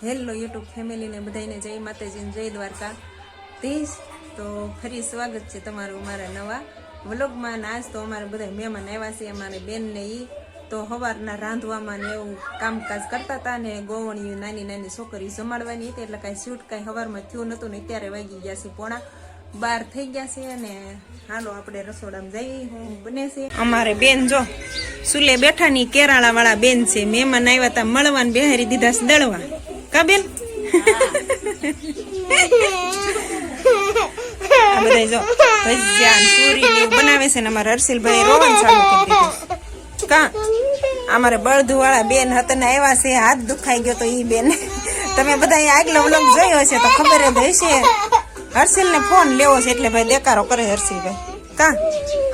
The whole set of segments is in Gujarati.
હેલો યુટ્યુબ ફેમિલીને બધાને જય માતાજીને જય દ્વારકા ધીશ. તો ફરી સ્વાગત છે તમારું અમારા નવા વ્લોગમાં. આજ તો અમારે બધા મહેમાન આવ્યા છે, અમારે બેનને ઈ તો સવારના રાંધવામાં ને એવું કામકાજ કરતા હતા ને ગોવણીયું નાની નાની છોકરી જમાડવાની હતી, એટલે કાંઈ શૂટ કાંઈ સવારમાં થયું નહોતું ને અત્યારે વાગી ગયા છે 11:30 થઈ ગયા છે. અને હાલો આપણે રસોડામાં જઈ હું બને છે. અમારે બેન જો સુલે બેઠાની કેરાળા વાળા બેન છે, મહેમાન આવ્યા હતા મળવાને બેહારી દીધા છે દળવા. કા બેન બધા જો ભજીયા પૂરી ને એવું બનાવે છે ને અમારા હર્ષિલભાઈ રોવાનું ચાલુ કરી દીધું. કા અમારે બળદુ વાળા બેન હતા ને આવ્યા છે, હાથ દુખાઈ ગયો તો ઈ બેન. તમે બધા આગલો વ્લોગ જોયો છે તો ખબર જ હશે. હર્ષિલ ને ફોન લેવો છે એટલે ભાઈ દેકારો કરે હર્ષિલભાઈ. કા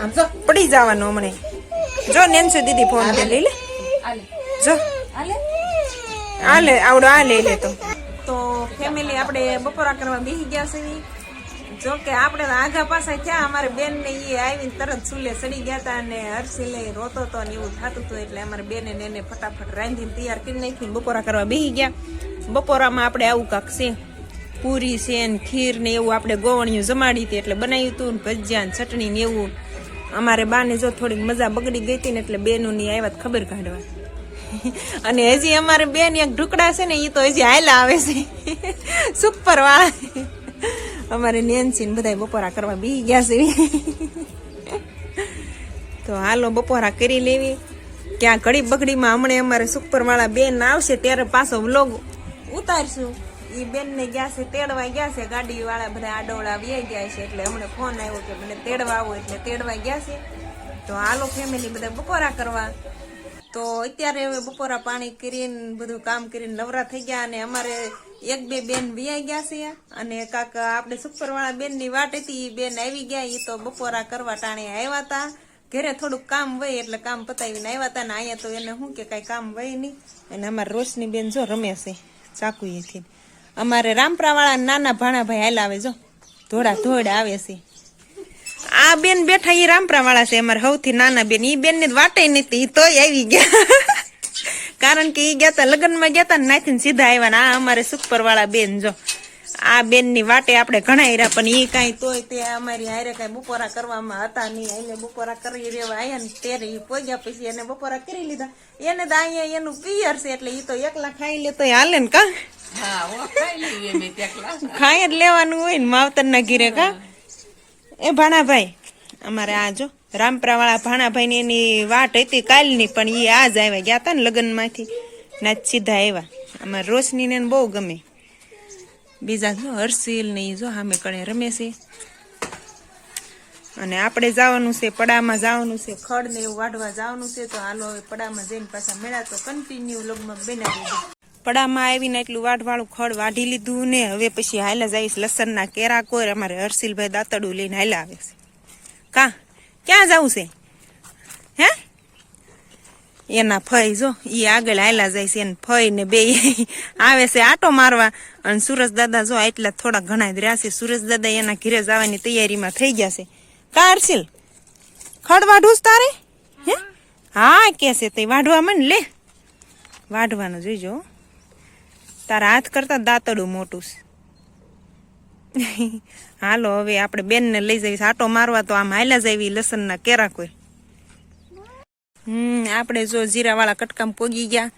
આમ જો પડી જવાનું હમણે. જો નેન્સુ દીદી ફોન લઈ લે, જો આલે આવડો આ લઈ લે. તો ફેમિલી આપણે બપોરા કરવા બેસી ગયા છે. જો કે આપણે આઘા પાછા થયા, અમારે બેન ને એ આવીને તરત ચૂલે સડી ગયા હતા અને હર્ષિલે રોતો હતો ને એવું થતું હતું, એટલે અમારે બેને ને એને ફટાફટ રાંધીને તૈયાર કરી નાખીને બપોરા કરવા બેસી ગયા. બપોરામાં આપણે આવું કાંક છે, પૂરી છે ને ખીર ને એવું આપણે ગોવણીયું જમાડી હતી એટલે બનાવ્યું હતું ને ભજીયા ને ચટણી ને એવું. અમારે બાને જો થોડીક મજા બગડી ગઈ હતી ને એટલે બેનું ની આવ્યા ખબર કાઢવા. અને હજી અમારે બેન એક ઢુકડા છે ને એ તો હજી હાયલા આવે છે સુપર વાળા. અમારે નેન્સી ને બધા બપોરા કરવા બી ગયા છે. તો હાલો બપોરા કરી લેવી. ક્યાં ઘડી બગડીમાં હમણાં અમારે સુપર વાળા બેન આવશે ત્યારે પાછો વ્લોગ ઉતારશું. એ બેન ને ગયા છે તેડવા ગયા છે, ગાડી વાળા બધા આડોળા વ્યાઈ ગયા છે એટલે હમણાં ફોન આવ્યો કે મને તેડવા આવો એટલે તેડવા ગયા છે. તો હાલો ફેમિલી બધા બપોરા કરવા. તો અત્યારે હવે બપોરા પાણી કરીને બધું કામ કરીને નવરા થઈ ગયા અને અમારે એક બે બેન વ્યાઈ ગયા છે અને કાક આપણે સુપર વાળા બેન ની વાટ હતી, બેન આવી ગયા. એ તો બપોરા કરવા ટાણે આવ્યા હતા, ઘરે થોડુંક કામ હોય એટલે કામ પતાવીને આવ્યા હતા ને અહીંયા તો એને શું કે કઈ કામ હોય નહીં. અને અમારે રોશની બેન જો રમે છે ચાકુએથી. અમારે રામપરા વાળા નાના ભાણાભાઈ હાલ આવે જો ધોળા ધોળ આવે છે. આ બેન બેઠા એ રામપરા વાળા છે, અમારે સૌથી નાના બેન. ઈ બેન ને વાટે નથી તોય આવી ગયા, કારણ કે ઈ ગયા તા લગ્નમાં ગયા તા ને નાથી સીધા આવ્યા ને. આ અમારે સુપર વાળા બેન જો આ બેન ની વાટે આપણે ઘણા રહ્યા, પણ ઈ કઈ તોય તે અમારી હારે કઈ બપોરા કરવામાં હતા નહીં. એને બપોરા કરી રેવા આયા ને ત્યારે ઈ પોગ્યા પછી એને બપોરા કરી લીધા. એને તો અહીંયા એનું પિયર છે એટલે ઈ તો એકલા ખાઈ લે તો હાલે ને. કા ખાઈ જ લેવાનું હોય ને માવતર ના ઘીરે. કા એ ભાણાભાઈ અમારે આ જો રામપરા વાળા ભાણાભાઈ ની એની વાટ હતી કાલની, પણ એ આજ આવ્યા ગયા હતા ને લગ્ન માંથી ના સીધા આવ્યા. અમારે રોશની ને બહુ ગમે. બીજા જો હર્ષિલ ને જો સામે કણે રમે છે. અને આપણે જવાનું છે પડામાં જવાનું છે, ખડ ને એવું વાઢવા જવાનું છે. તો હાલો હવે પડામાં જઈને પાછા મેળા તો કન્ટિન્યુ લગમાં બનાવી દીધું. પડામાં આવીને એટલું વાઢવાળું ખડ વાઢી લીધું ને હવે પછી હાલા જઈશ લસણ ના કેરા કોઈ. અમારે હર્ષિલભાઈ દાંતડું લઈને હાલા આવે છે. કા ક્યાં જવું છે હે? એના ફઈ જો ઈ આગળ હાલા જાય છે, એને ફઈ ને બે આવે છે આટો મારવા. અને સુરજ દાદા જો એટલા થોડા ઘણા જ રહ્યા છે. સુરજ દાદા એના ઘરે જવાની તૈયારીમાં થઈ ગયા છે. કા હર્ષિલ ખડ વાઢું તારે હે? હા કે છે તે વાઢવા મને લે, વાઢવાનું જોઈજો. તારા હાથ કરતા દાંતડું મોટું છે. હાલો હવે આપણે બેન ને લઈ જઈશ આટો મારવા. તો આમ હાલા જવી લસણ ના કેરા કોઈ. આપણે જો જીરા વાળા કટકામ પોગી ગયા.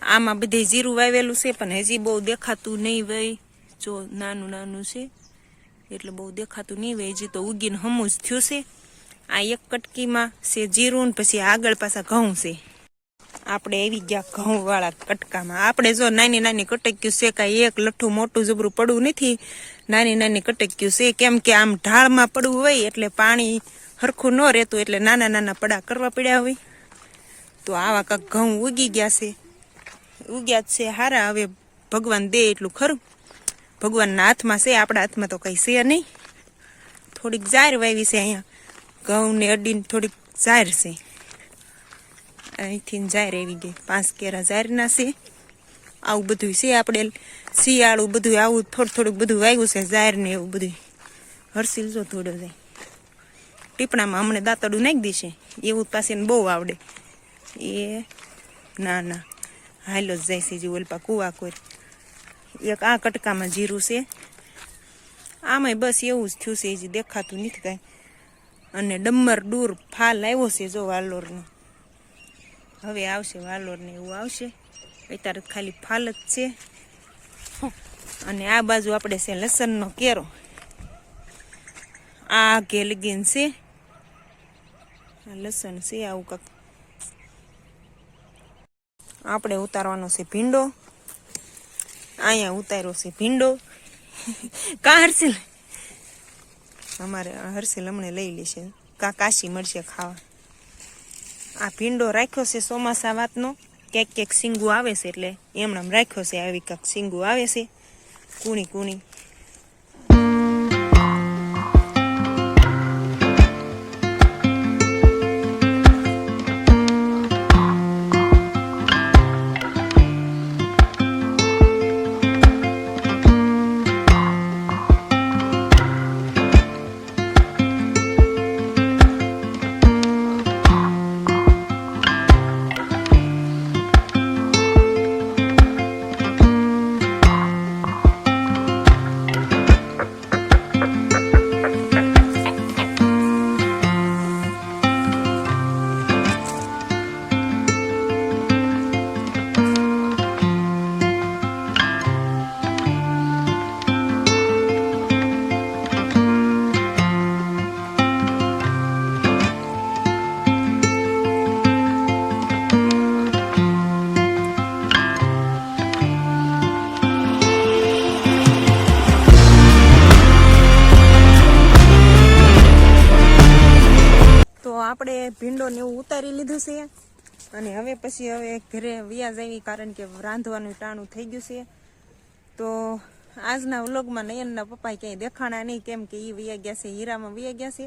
આમાં બધે જીરું વાવેલું છે પણ હજી બહુ દેખાતું નહીં ભાઈ. જો નાનું નાનું છે એટલે બહુ દેખાતું નહીં હોય. હજી તો ઉગીને હમું જ થયું છે. આ એક કટકીમાં છે જીરું ને પછી આગળ પાછા ઘઉં છે. આપણે આવી ગયા ઘઉં વાળા કટકામાં. આપણે જો નાની નાની કટક્યું છે, કાંઈ એક લઠ્ઠું મોટું જબરું પડવું નથી. નાની નાની કટક્યું છે, કેમ કે આમ ઢાળમાં પડવું હોય એટલે પાણી હરખું ન રહેતું એટલે નાના નાના પડા કરવા પડ્યા હોય. તો આવા કાંક ઘઉં ઉગી ગયા છે, ઉગ્યા જ છે હારા. હવે ભગવાન દે એટલું ખરું, ભગવાનના હાથમાં છે, આપણા હાથમાં તો કઈ છે નહીં. થોડીક જાર વાવી છે અહીંયા ઘઉં ને અડીને થોડીક જાર છે. અહીંથી જાર આવી ગઈ 5 કેરા જારના છે. આવું બધું છે આપણે શિયાળું બધું આવું થોડું થોડુંક બધું વાવ્યું છે જાર ને એવું બધું. હર્ષિલ જો થોડો જાય ટીપણામાં હમણાં દાંતડું નાખી દેશે એવું પાસે બહુ આવડે. એ ના ના હાલો જ જાય છે જે ઓલપા કુવા કોઈ. એક આ કટકામાં જીરું છે, આમાંય બસ એવું જ થયું છે, હજી દેખાતું નથી કાંઈ. અને ડમર દૂર ફાલ આવ્યો છે જો વાલોરનો, હવે આવશે વાલોરને એવું આવશે, અત્યારે ખાલી ફાલ જ છે. અને આ બાજુ આપણે છે લસણનો કેરો, આ ગેલગીન છે, લસણ છે આવું કાંક. આપણે ઉતારવાનો છે ભીંડો, અહીંયા ઉતાર્યો છે ભીંડો. કા હર્ષિલ, અમારે હર્ષિલ હમણે લઈ લેશે, કા કાશી મળશે ખાવા. આ ભીંડો રાખ્યો છે ચોમાસા વાતનો, ક્યાંક સીંગું આવે છે એટલે એમણામ રાખ્યો છે, આવી કાંક સીંગું આવે છે કૂણી કૂણી. આપણે ભીંડો ને એવું ઉતારી લીધું છે, અને હવે પછી ઘરે વ્યાજ આવી, કારણ કે રાંધવાનું ટાણું થઈ ગયું છે. તો આજના વ્લોગમાં નયનના પપ્પા ક્યાંય દેખાણા નહીં, કેમ કે એ વ્યા ગયા છે, હીરામાં વ્યા ગયા છે.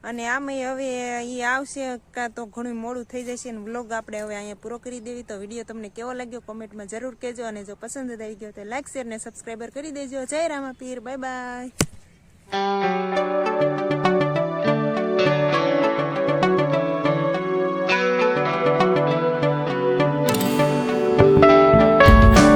અને આમાંય હવે એ આવશે કાં તો ઘણું મોડું થઈ જશે, અને વ્લોગ આપણે હવે અહીંયા પૂરો કરી દેવી. તો વિડીયો તમને કેવો લાગ્યો કોમેન્ટમાં જરૂર કહેજો, અને જો પસંદ આવી ગયો તો લાઈક શેર ને સબસ્ક્રાઈબર કરી દેજો. જય રામાપીર, બાય બાય.